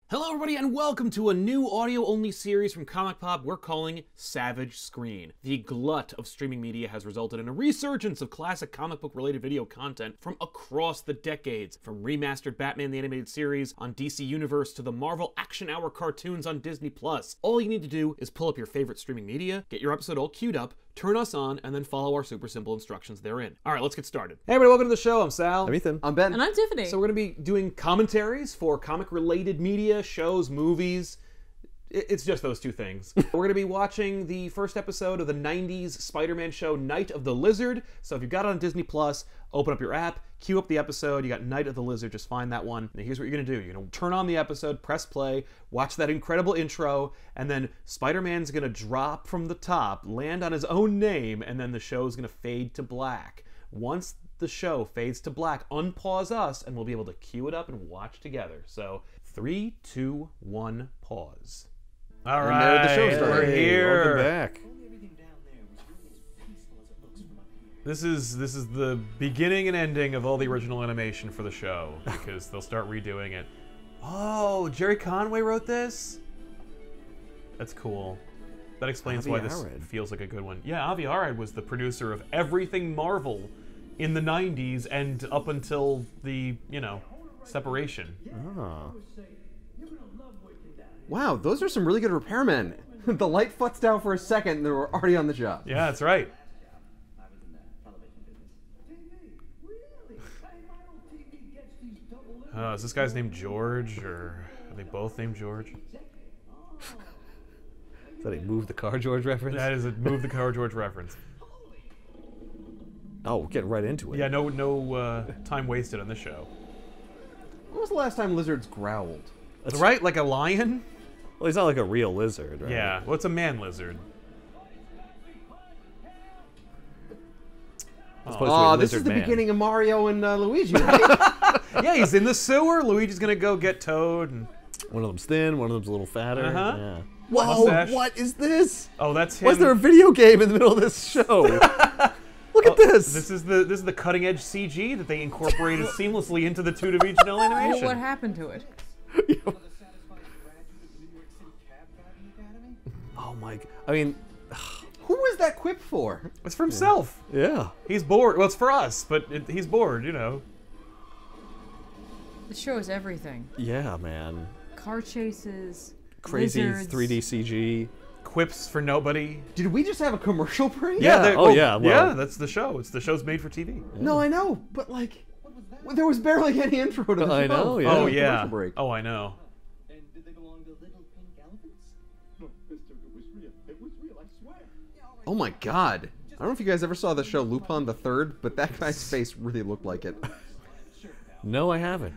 Hello everybody and welcome to a new audio-only series from ComicPOP we're calling Savage Screen. The glut of streaming media has resulted in a resurgence of classic comic book related video content from across the decades, from remastered Batman the Animated Series on DC Universe to the Marvel Action Hour cartoons on Disney+. All you need to do is pull up your favorite streaming media, get your episode all queued up, turn us on, and then follow our super simple instructions therein. Alright, let's get started. Hey everybody, welcome to the show. I'm Sal. I'm Ethan. I'm Ben. And I'm Tiffany. So we're going to be doing commentaries for comic-related media, shows, movies. It's just those two things. We're going to be watching the first episode of the 90s Spider-Man show, Night of the Lizard. So if you've got it on Disney+, open up your app, queue up the episode. You got Night of the Lizard, just find that one. And here's what you're going to do. You're going to turn on the episode, press play, watch that incredible intro, and then Spider-Man's going to drop from the top, land on his own name, and then the show's going to fade to black. Once the show fades to black, unpause us, and we'll be able to queue it up and watch together. So 3, 2, 1, pause. All right, the show started. we're here. Welcome back. This is the beginning and ending of all the original animation for the show, because they'll start redoing it. Oh, Jerry Conway wrote this? That's cool. That explains Avi why this Arad. feels like a good one. Yeah, Avi Arad was the producer of everything Marvel in the 90s and up until the, separation. Oh. Wow, those are some really good repairmen. The light futzed out for a second and they were already on the job. Yeah, that's right. Is this guy's name George, or are they both named George? Is that a Move the Car George reference? That is a Move the Car George reference. Oh, we're getting right into it. Yeah, no time wasted on this show. When was the last time lizards growled? That's Right, like a lion? Well, he's not like a real lizard, right? Yeah, well, it's a man lizard. As opposed to a Oh, this is lizard the man. beginning of Mario and Luigi, right? Yeah, he's in the sewer. Luigi's gonna go get Toad. And... One of them's thin, one of them's a little fatter. Uh-huh. Yeah. Mustache. Whoa, what is this? Oh, that's him. Why is there a video game in the middle of this show? Look at this. This is the cutting edge CG that they incorporated seamlessly into the two-dimensional animation. What happened to it? Oh my! I mean, Who was that quip for? It's for himself. yeah. He's bored. Well, it's for us, but he's bored, The show is everything. Yeah, man. Car chases, Crazy lizards. 3D CG. Quips for nobody. Did we just have a commercial break? Yeah. they- Oh, yeah, well- yeah, that's the show. The show's made for TV. No, I know, but like, there was barely any intro to the show. I know, yeah. Oh Commercial yeah. break. Oh, I know. And did they belong to little pink elephants? No, mister, it was real. It was real, I swear. Oh my god. I don't know if you guys ever saw the show Lupin the Third, but that guy's face really looked like it. No, I haven't.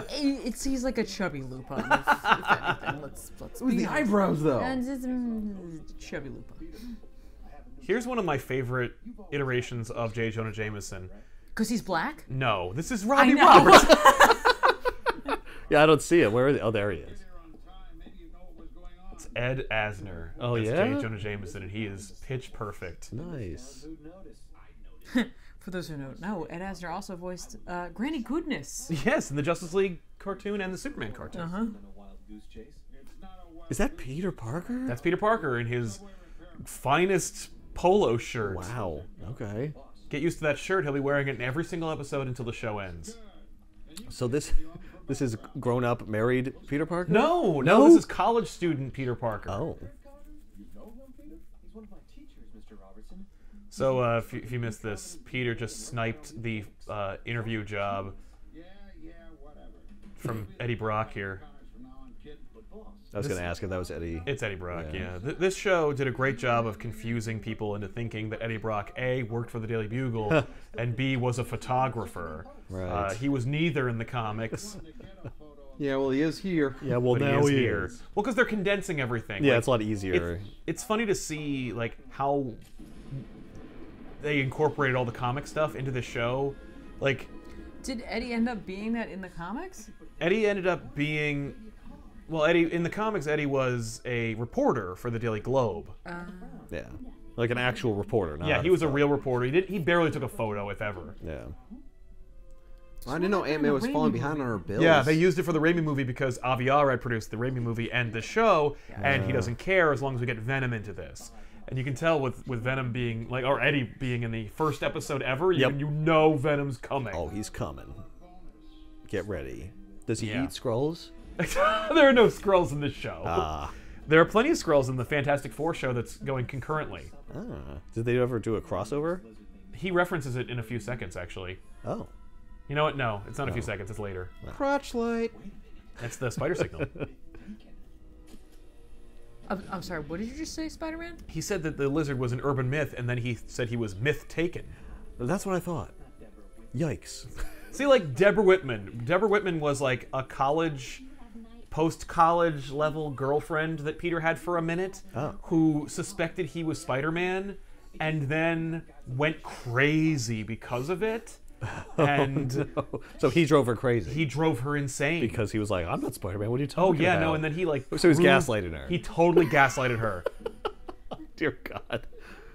He's like a chubby Lupin. If anything, let's It was the eyebrows, though. And chubby Lupin. Here's one of my favorite iterations of J. Jonah Jameson. Because he's black? No, this is Robbie know. Roberts. Yeah, I don't see it. Where is it? Oh, there he is. It's Ed Asner. Oh, as yeah? J. Jonah Jameson, and he is pitch perfect. Nice. For those who don't know, Ed Asner also voiced Granny Goodness. Yes, in the Justice League cartoon and the Superman cartoon. Uh-huh. Is that Peter Parker? That's Peter Parker in his finest polo shirt. Wow. Okay. Get used to that shirt. He'll be wearing it in every single episode until the show ends. So this is grown-up, married Peter Parker? No, No? this is college student Peter Parker. Oh. You know him, Peter? He's one of my teachers, Mr. Robertson. So if you missed this, Peter just sniped the interview job Yeah, whatever. from Eddie Brock here. From now on, kid, but boss. I was going to ask if that was Eddie. It's Eddie Brock, Yeah. yeah. This show did a great job of confusing people into thinking that Eddie Brock, A, worked for the Daily Bugle, and B, was a photographer. Right. He was neither in the comics, Yeah, well, he is here. Yeah, well, but now he is he here. is. Well, because they're condensing everything. Yeah, Like, it's a lot easier. It's funny to see like how they incorporated all the comic stuff into the show. Like, Did Eddie end up being that in the comics? Eddie ended up being... Well, Eddie in the comics, Eddie was a reporter for the Daily Globe. Yeah. Like an actual reporter. Not Yeah, he was a real reporter. He barely took a photo, if ever. Yeah. I didn't know Aunt May was falling behind on her bills. Yeah, they used it for the Raimi movie because Avi Arad produced the Raimi movie and the show, and he doesn't care as long as we get Venom into this. And you can tell with Venom being, like, or Eddie being in the first episode ever, you know Venom's coming. Oh, he's coming. Get ready. Does he Yeah. eat Skrulls? There are no Skrulls in this show. Ah. There are plenty of Skrulls in the Fantastic Four show that's going concurrently. Did they ever do a crossover? He references it in a few seconds, actually. Oh. You know what? No, it's not a few seconds. It's later. Crotch light. That's the spider signal. I'm sorry, what did you just say, Spider-Man? He said that the lizard was an urban myth, and then he said he was myth-taken. That's what I thought. Yikes. See, like Deborah Whitman. Deborah Whitman was like a post-college level girlfriend that Peter had for a minute, who suspected he was Spider-Man, and then went crazy because of it. And So he drove her crazy. he drove her insane. Because he was like, I'm not Spider-Man, what are you Oh talking yeah, about? no, and then he like So he's proved- gaslighting her. He totally gaslighted her. Dear God.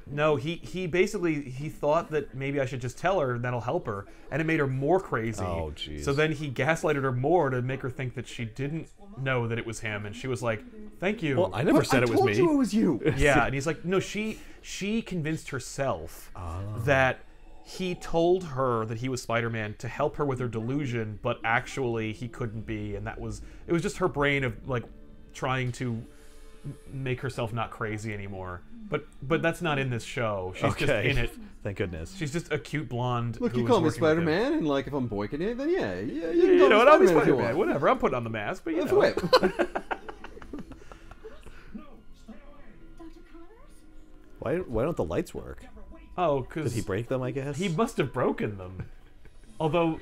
No, he basically he thought that maybe I should just tell her and that'll help her, and it made her more crazy. Oh, jeez. So then he gaslighted her more to make her think that she didn't know that it was him, and she was like, "Thank you." Well, I never said it was I me. told you it was you. Yeah, and he's like, "No, she convinced herself that he told her that he was Spider-Man to help her with her delusion, but actually he couldn't be, and it was just her brain of like trying to make herself not crazy anymore. But that's not in this show. She's just in it. Thank goodness. She's just a cute blonde. Look, who you is call me working with him. Spider-Man, and like if I'm boycotting it, then yeah, you can You call know me what? I'll be Spider-Man if you Spider-Man. want. Whatever. I'm putting on the mask, but you Let's know. whip. Why don't the lights work? Oh, Did because he break them, I guess? he must have broken them. Although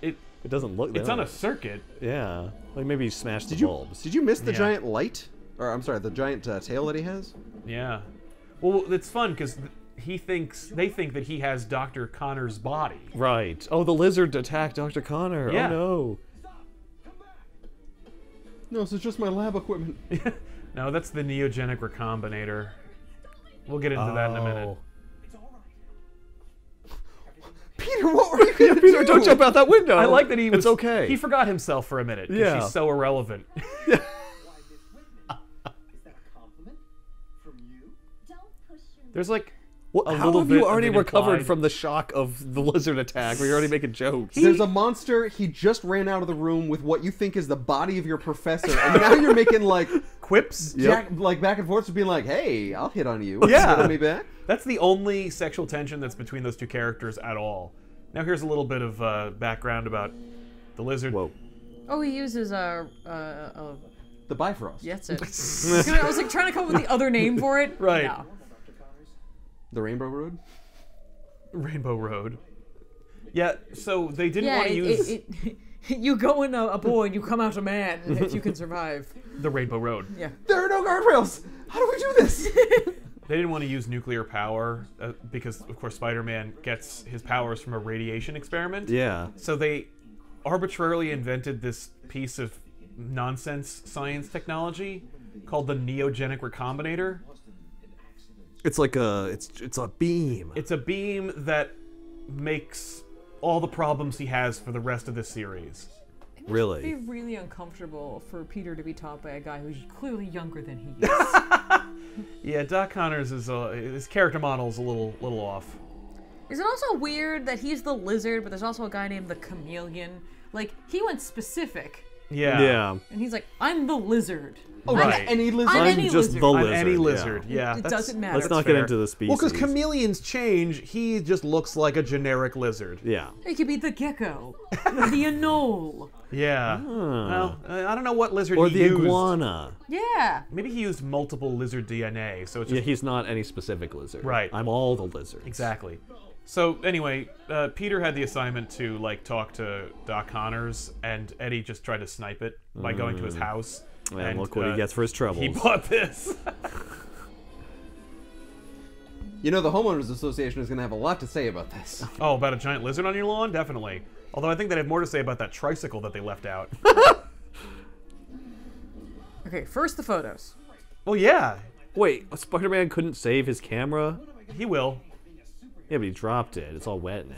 It doesn't look... it's on a circuit. Yeah. Like maybe he smashed the Did you bulbs. did you miss the Yeah. giant light? Or I'm sorry, the giant tail that he has? Yeah. Well, it's fun because they think that he has Dr. Connor's body. Right. Oh, the lizard attacked Dr. Connor. Yeah. Oh, No, it's just my lab equipment. No, that's the neogenic recombinator. We'll get into no. that in a minute. Peter, what were you gonna Peter, do? don't jump out that window. I like that he was. It's okay. He forgot himself for a minute because Yeah. she's so irrelevant. Is that a compliment from you? There's like Well, a how little have bit you of already it recovered implied. from the shock of the lizard attack where you're already making jokes? There's a monster. He just ran out of the room with what you think is the body of your professor, and now you're making like quips. like back and forth, to being like, "Hey, I'll hit on you." Yeah. Hit on me back. That's the only sexual tension that's between those two characters at all. Now here's a little bit of background about the lizard. Whoa. Oh, he uses The Bifrost. yeah, that's it. I was like trying to come up with the other name for it. Right. No. The Rainbow Road. Rainbow Road. Yeah, so they didn't Yeah, want to use you go in a boy and you come out a man if you can survive. the Rainbow Road. Yeah. There are no guardrails. How do we do this? They didn't want to use nuclear power because, of course, Spider-Man gets his powers from a radiation experiment. Yeah. So they arbitrarily invented this piece of nonsense science technology called the neogenic recombinator. It's like it's a beam. It's a beam that makes all the problems he has for the rest of this series. It'd be Really? really uncomfortable for Peter to be taught by a guy who's clearly younger than he is. Yeah, Doc Connors is his character model is a little off. Is it also weird that he's the lizard, but there's also a guy named the chameleon? Like, he went specific, Yeah. Yeah. and he's like, I'm the lizard. Oh, Right. Any lizard. I'm I'm any just lizard. the I'm lizard. any yeah. lizard. Yeah. It that's- doesn't matter. Let's That's not get fair. into the species. Well, because chameleons change, he just looks like a generic lizard. Yeah. It could be the gecko, the anole. Yeah. Well, I don't know what lizard Or he the used. iguana. Yeah. Maybe he used multiple lizard DNA, so it's Yeah, just he's not any specific lizard. Right. I'm all the lizards. exactly. So anyway, Peter had the assignment to like talk to Doc Connors, and Eddie just tried to snipe it by going to his house. And look what he gets for his troubles. He bought this. You know, the homeowners association is going to have a lot to say about this. Oh, about a giant lizard on your lawn? Definitely. Although I think they'd have more to say about that tricycle that they left out. Okay, first the photos. Well, yeah, Wait, Spider-Man couldn't save his camera? he will. Yeah, but he dropped it. It's all wet now.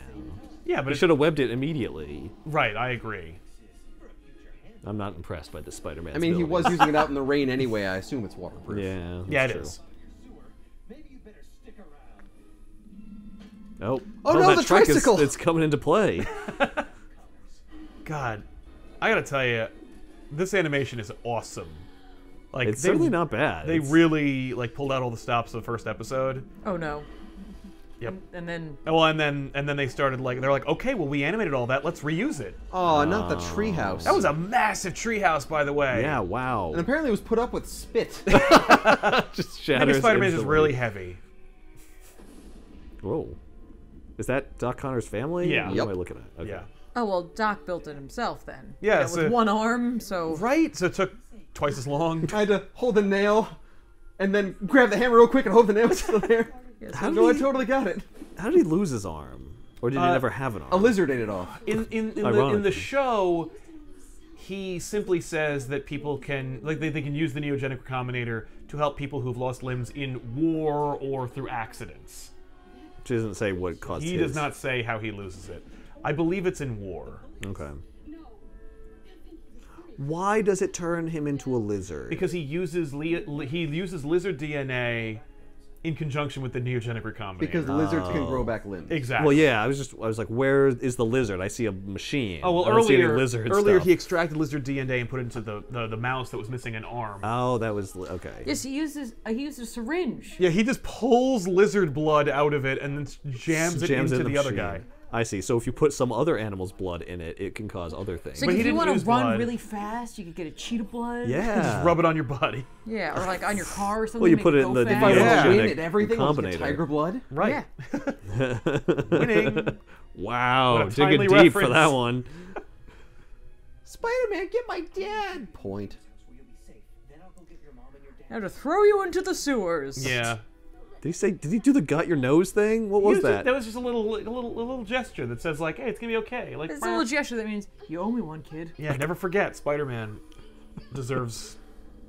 Yeah, but He it should have webbed it immediately. right. I agree. I'm not impressed by this Spider-Man. I mean, he was using it out in the rain anyway. I assume it's waterproof. Yeah. Yeah, it that's is. Maybe you better stick around. true. Oh, no, that the truck tricycle! it's coming into play. God, I gotta tell you, this animation is awesome. Like It's certainly not bad. They It's- really like pulled out all the stops of the first episode. Oh no. Yep. And then Well, and then they started like they're like, okay, well we animated all that, let's reuse it. Oh, not the treehouse. That was a massive treehouse, by the way. Yeah, wow. And apparently it was put up with spit. Just Maybe shatters. Spider-Man is instantly. really heavy. Whoa. Is that Doc Connor's family? Yeah. What Yep. am I looking at? Okay. Yeah. oh well, Doc built it himself then. Yeah, with so- one arm. So Right. So it took twice as long. I had to hold the nail and then grab the hammer real quick and hold the nail still there. Yes. How No, I did, he, totally got it. how did he lose his arm? Or did he never have an arm? A lizard ate it off. In the Ironically. show, he simply says that people can like they can use the neogenic recombinator to help people who've lost limbs in war or through accidents. Which doesn't say what caused He his. does not say how he loses it. I believe it's in war. Okay. Why does it turn him into a lizard? Because he uses lizard DNA in conjunction with the neogenic recombinator. Because lizards can grow back limbs. exactly. Well, yeah, I was like, where is the lizard? I see a machine. Oh well, I don't see any earlier lizard earlier stuff. he extracted lizard DNA and put it into the mouse that was missing an arm. Oh, that was okay. yes, he used a syringe. Yeah, he just pulls lizard blood out of it and then jams it into in the other machine. guy. I see. So if you put some other animal's blood in it, it can cause other things. So But he if you didn't want to use run blood. really fast, you could get a cheetah blood. Yeah. Just rub it on your body. Yeah, or like on your car or something. Well, you make put it go in the fast. If I Yeah. was to win neogenic at everything, I'll get recombinator. tiger blood. Right. Yeah. Winning. Wow, What a digging timely deep for reference. that one. Spider-Man, get my dad! Point. Where you'll be safe. Then I'll go get your mom and your dad. Now to throw you into the sewers. Yeah. Did he say? Did he do the gut your nose thing? What was that? That was just a little gesture that says like, hey, it's gonna be okay. Like, It's a little gesture that means you owe me one, kid. yeah, never forget, Spider-Man deserves,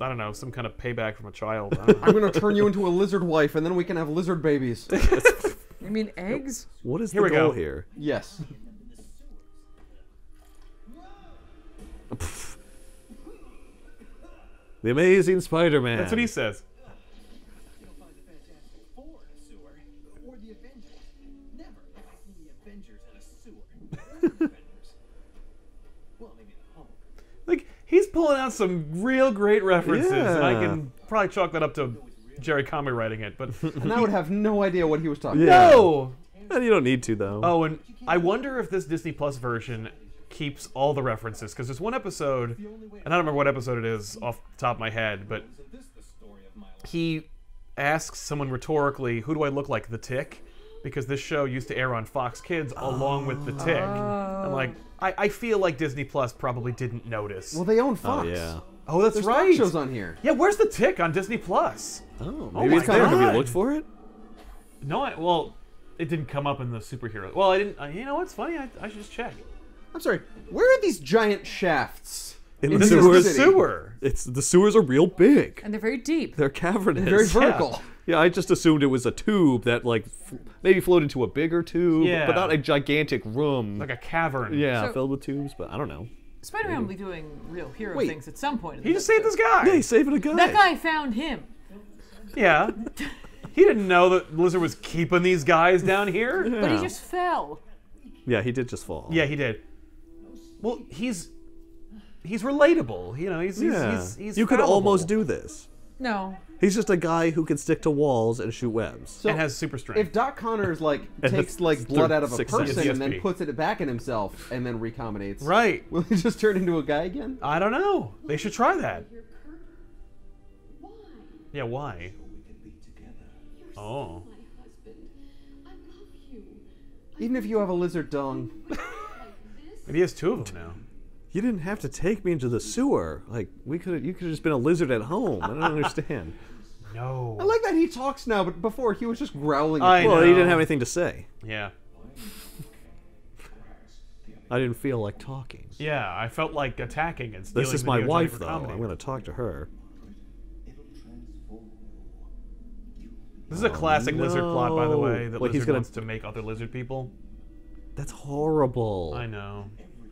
I don't know, some kind of payback from a child. I don't know. I'm gonna turn you into a lizard wife, and then we can have lizard babies. You mean eggs? What is Here the we goal go. here? Yes. The Amazing Spider-Man. That's what he says. You'll find the Fantastic Four in a sewer. Or the Avengers. Never have I seen the Avengers in a sewer. Where's the Avengers? Well, maybe at home. Like, he's pulling out some real great references, and I Yeah. can probably chalk that up to Jerry Conway writing it, but And I would have no idea what he was talking about. Yeah. no! And you don't need to though. Oh, and I wonder if this Disney Plus version keeps all the references, because there's one episode, and I don't remember what episode it is off the top of my head, but Isn't this the story of my life? he asks someone rhetorically, who do I look like, the Tick? Because this show used to air on Fox Kids along with the Tick. I'm like, I feel like Disney Plus probably didn't notice. Well, they own Oh Fox. yeah. Oh, that's There's right. Fox shows on here. Yeah, where's the Tick on Disney Plus? Oh, Oh maybe my it's there. Have God. you looked for it? No, well, it didn't come up in the superhero. Well, I didn't. You know what's funny? I should just check. I'm sorry. Where are these giant shafts? In In the This is sewers. the sewer. It's the sewers are real big. And they're very deep. They're cavernous. Very vertical. Yeah, I just assumed it was a tube that like maybe flowed into a bigger tube, Yeah. but not a gigantic room. Like a cavern. yeah, So- filled with tubes, but I don't know. Spider-Man will be doing real hero Wait. things at some point. in He the just saved this guy. Yeah, he's saving a guy. That guy found him. Yeah. He didn't know that Blizzard was keeping these guys down here. But he Yeah. just fell. Yeah, he did just fall. Yeah, he did. Well, he's relatable. You know, he's Yeah. he's you could fallible almost do this. No. He's just a guy who can stick to walls and shoot webs. So and has super strength. if Doc Connors like And takes has like blood out of a 6 person CSP. and then puts it back in himself and then recombinates, right. will he just turn into a guy again? I don't know. They should try that. You're Kurt. Why? Yeah, why? We can be together. You're Oh. still my husband. I love you. Even if you have a lizard dung. Like this? Maybe he has two of them now. You didn't have to take me into the sewer. Like you could have just been a lizard at home. I don't understand. No. I like that he talks now, but before he was just growling. I Well, know. he didn't have anything to say. Yeah. I didn't feel like talking. Yeah, I felt like attacking and stealing This is the my neogenic wife, though. recombinator. I'm going to talk to her. It'll transform you. This is a classic lizard plot, by the way, that Like, he's Lizard gonna- wants to make other lizard people. That's horrible. I know.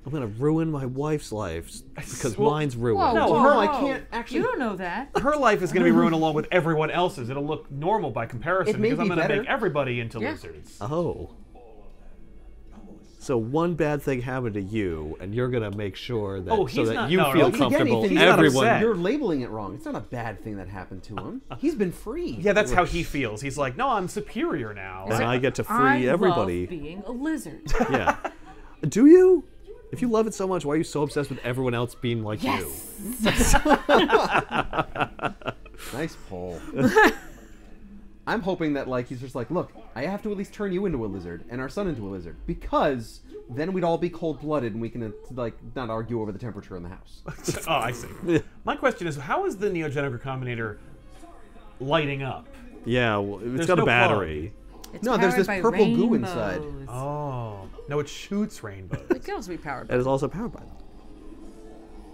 I'm gonna ruin my wife's life because Well, mine's ruined. Whoa, No, whoa, her, whoa. I can't actually- You don't know that. Her life is going to be ruined along with everyone else's. It'll look normal by comparison It may because I'm be going to better. make everybody into Yeah. lizards. Oh. So one bad thing happened to you, and you're gonna make sure that Oh, so he's that not- you no, no, feel he's- Again, comfortable. Ethan, he's not Everyone. upset. You're labeling it wrong. It's not a bad thing that happened to him. He's been free. Yeah, that's how he feels. He's like, no, I'm superior now. And I get to free I everybody. love being a lizard. Yeah. Do you? If you love it so much, why are you so obsessed with everyone else being like you? Nice poll. I'm hoping that like he's just like, look, I have to at least turn you into a lizard and our son into a lizard because then we'd all be cold-blooded and we can like not argue over the temperature in the house. Oh, I see. My question is, how is the Neogenic Recombinator lighting up? Yeah, well, it's There's got a no battery. It's No, there's powered this by purple goo inside. rainbows. Oh. No, it shoots rainbows. It can also be powered by. It is also powered by them.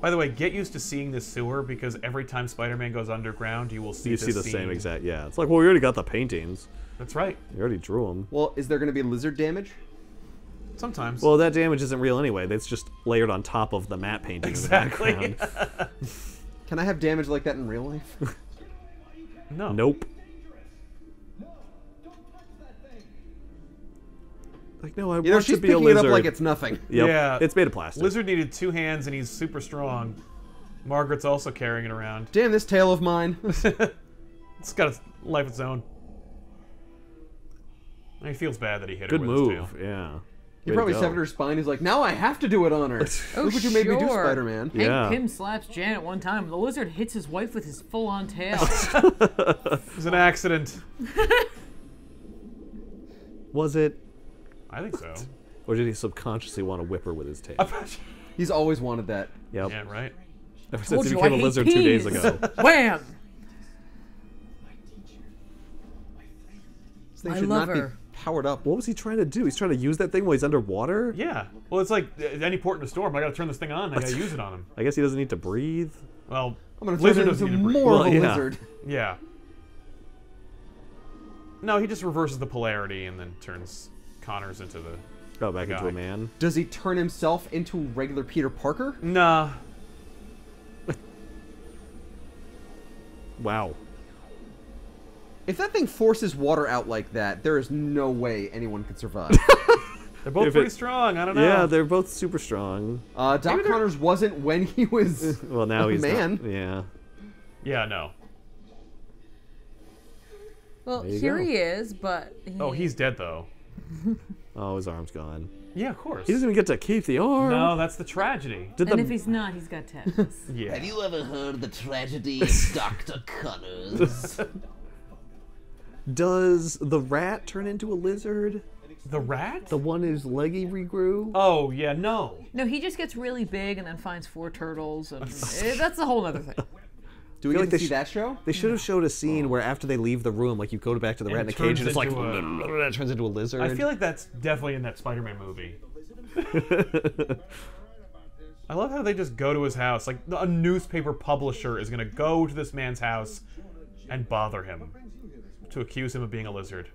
By the way, get used to seeing this sewer because every time Spider-Man goes underground, you will see You this see the scene. same exact. Yeah, it's like, well, we already got the paintings. That's right. We already drew them. Well, is there going to be lizard damage? Sometimes. Well, that damage isn't real anyway. That's just layered on top of the matte painting exactly. in the background. Can I have damage like that in real life? No. Nope. Like, no, I You know, want she's to be a picking it lizard. up like it's nothing. Yep. Yeah. It's made of plastic. Lizard needed 2 hands and he's super strong. Margaret's also carrying it around. Damn this tail of mine. It's got a life of its own. And he feels bad that he hit her Good with his move. tail. Yeah. He Way to probably go. severed her spine. He's like, now I have to do it on her. Oh, Look what you made me do, sure. Spider-Man. Hank Yeah. Pym slaps Janet one time. The lizard hits his wife with his full-on tail. It was an accident. Was it? I think so. Or did he subconsciously want to whip her with his tail? He's always wanted that. Yep. Yeah, right. Ever Told since he you I became a hate lizard 2 days peas. ago. Wham! This thing I should love not be her. powered up. What was he trying to do? He's trying to use that thing while he's underwater? Yeah. Well, it's like at any port in a storm, I gotta turn this thing on, I gotta use it on him. I guess he doesn't need to breathe. Well, I'm going to lizard turn doesn't into need to breathe. more Well, of a yeah. lizard. Yeah. No, he just reverses the polarity and then turns Connors into the... Oh, back The into guy. a man. Does he turn himself into regular Peter Parker? Nah. Wow. If that thing forces water out like that, there is no way anyone could survive. They're both If pretty it- strong, I don't know. Yeah, they're both super strong. Doc Maybe they're- Connors wasn't when he was Well, now a he's man. not. Yeah. Yeah, no. Well, There you here go. he is, but Oh, he's dead, though. Oh, his arm's gone. Yeah, of course. He doesn't even get to keep the arm. No, that's the tragedy. Did And the if he's not, he's got tetanus. Yeah. Have you ever heard the tragedy of Dr. Connors? does the rat turn into a lizard? The rat? The one whose leggy regrew? Oh, yeah, no. No, he just gets really big and then finds 4 turtles, and that's a whole other thing. Do we feel get like to they see sh- that show? They should have showed a scene where after they leave the room, like you go back to the And rat in it a cage turns and it's like into turns into a lizard. I feel like that's definitely in that Spider-Man movie. I love how they just go to his house. Like, a newspaper publisher is going to go to this man's house and bother him to accuse him of being a lizard.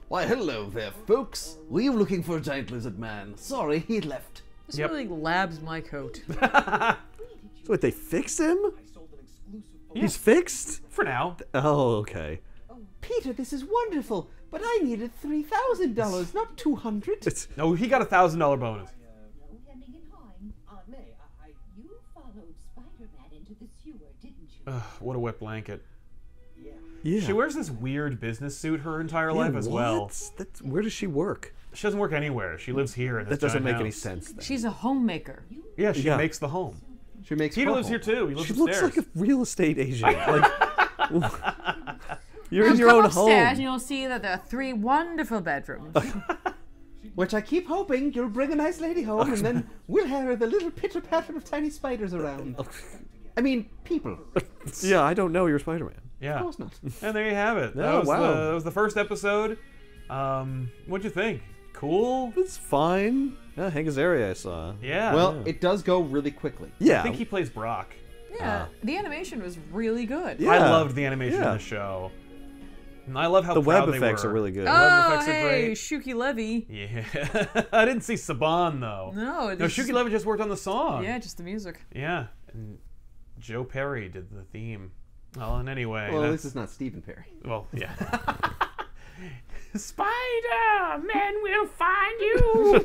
Why, hello there, folks. Were you looking for a giant lizard man? Sorry, he left. This Yep. really labs my coat. So wait, they fixed him? He's fixed? For now. Oh, okay. Peter, this is wonderful, but I needed $3,000, not $200. It's, No, he got a $1,000 bonus. Hemming and hawing. Aunt May, You followed Spider-Man into the sewer, didn't you? Ugh, what a wet blanket. yeah. She wears this weird business suit her entire Yeah, life as well. what? That's, where does she work? She doesn't work anywhere. She lives here in this That doesn't giant make any house. sense then. She's a homemaker. Yeah, she Yeah. makes the home. She makes Peter lives purple. here too. He lives She upstairs. looks like a real estate agent. Like, you're in Now your come own upstairs and home. you'll see that there are 3 wonderful bedrooms. Which I keep hoping you'll bring a nice lady home, and then we'll have the little pitter-patter of tiny spiders around. I mean, people. Yeah, I don't know. You're Spider-Man. Yeah. Of course not. And there you have it. That Oh, was wow. that was the first episode. What'd you think? Cool? It's fine. Yeah, Hank Azaria I saw. Yeah. Well, it does go really quickly. Yeah. I think he plays Brock. Yeah, the animation was really good. Yeah. I loved the animation Yeah. in the show. And I love how The web proud they effects were. are really good. web Oh, effects are hey, great. Shuki Levy. Yeah. I didn't see Saban, though. No, No, Shuki Levy just worked on the song. Yeah, just the music. Yeah. And Joe Perry did the theme. Well, and anyway. Well, that's- this is not Stephen Perry. Well, yeah. Spider-Man will find you.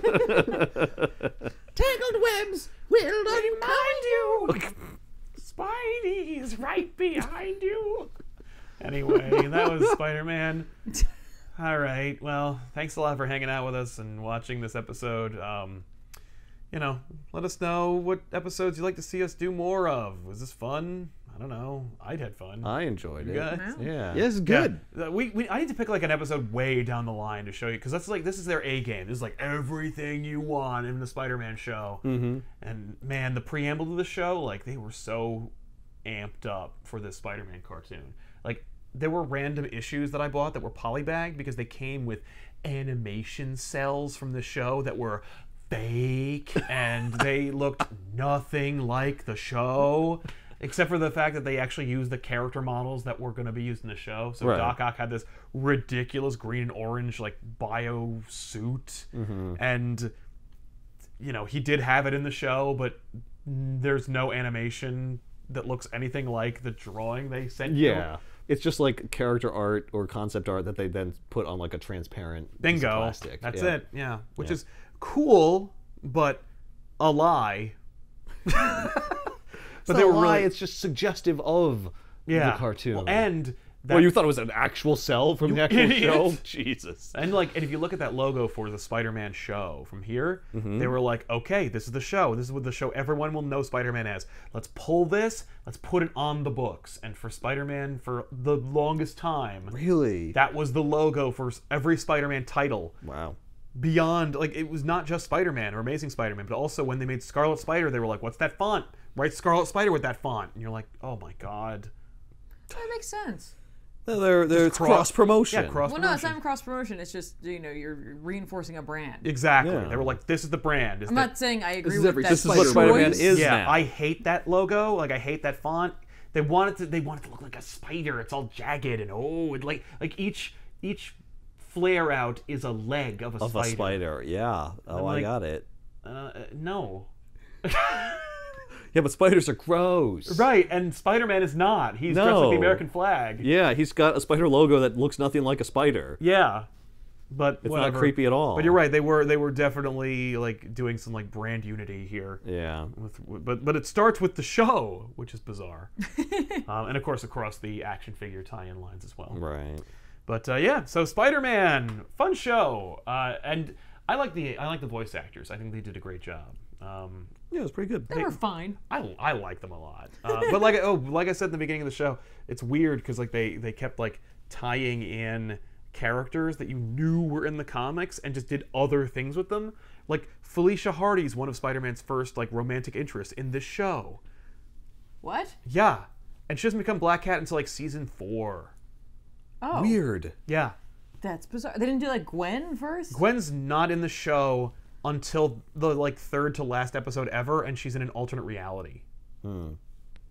Tangled webs will Remind you. Spidey is right behind you. Anyway, that was Spider-Man. All right. Well, thanks a lot for hanging out with us and watching this episode. You know, let us know what episodes you'd like to see us do more of. Was this fun? I don't know. I'd had fun. I enjoyed it. guys? Yeah. Yes, good. Yeah. I need to pick like an episode way down the line to show you, because that's like, this is their A game. This is like everything you want in the Spider-Man show. Mm-hmm. And man, the preamble to the show, like they were so amped up for this Spider-Man cartoon. Like there were random issues that I bought that were polybagged because they came with animation cells from the show that were fake and they looked nothing like the show. Except for the fact that they actually used the character models that were going to be used in the show. So Right. Doc Ock had this ridiculous green and orange like bio suit, and you know he did have it in the show, but there's no animation that looks anything like the drawing they sent you. Yeah. It's just like character art or concept art that they then put on like a transparent piece of Bingo. plastic. That's Yeah. it. Yeah, which Yeah. is cool, but a lie. But they were lie, really- it's just suggestive of the cartoon. Well, and that, Well, you thought it was an actual cell from the actual idiot. show? Jesus. And like, and if you look at that logo for the Spider-Man show from here, Mm-hmm. they were like, okay, this is the show. This is what the show everyone will know Spider-Man as. Let's pull this. Let's put it on the books. And for Spider-Man, for the longest time, Really? that was the logo for every Spider-Man title. Wow. Beyond, like, it was not just Spider-Man or Amazing Spider-Man, but also when they made Scarlet Spider, they were like, what's that font? Write Scarlet Spider with that font. And you're like, oh my god. That makes sense. No, they're cross promotion. Yeah, cross Well, no, it's promotion. not even cross promotion. It's just, you know, you're reinforcing a brand. Exactly. Yeah. They were like, this is the brand. I'm not saying I agree is with every- that. this is what Spider-Man choice. is Yeah, now. I hate that logo. Like I hate that font. They want it to look like a spider. It's all jagged and like each flare out is a leg of a Of spider. a spider, yeah. Oh, I like- got it. No. Yeah, but spiders are gross. Right, and Spider-Man is not. He's dressed like the No. American flag. Yeah, he's got a spider logo that looks nothing like a spider. Yeah. But It's whatever. not creepy at all. But you're right. They were definitely like doing some like brand unity here. Yeah. But it starts with the show, which is bizarre, and of course across the action figure tie-in lines as well. Right. But yeah, so Spider-Man, fun show, and I like the voice actors. I think they did a great job. Yeah, it was pretty good. They were fine. I like them a lot. But like I said in the beginning of the show, it's weird because like they kept like tying in characters that you knew were in the comics and just did other things with them. Like Felicia Hardy's one of Spider-Man's first like romantic interests in this show. What? Yeah, and she doesn't become Black Cat until like season 4. Oh. Weird. Yeah, That's bizarre. They didn't do like Gwen first? Gwen's not in the show until the like third to last episode ever, and she's in an alternate reality.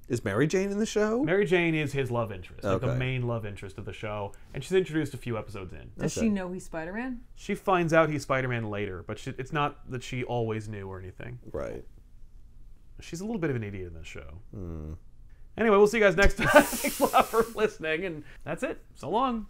Is Mary Jane in the show? Mary Jane is his love interest, like the Okay. main love interest of the show, and she's introduced a few episodes in. Does she know he's Spider-Man? She finds out he's Spider-Man later, but it's not that she always knew or anything. Right. She's a little bit of an idiot in this show. Anyway, we'll see you guys next time. Thanks a lot for listening, and that's it. So long.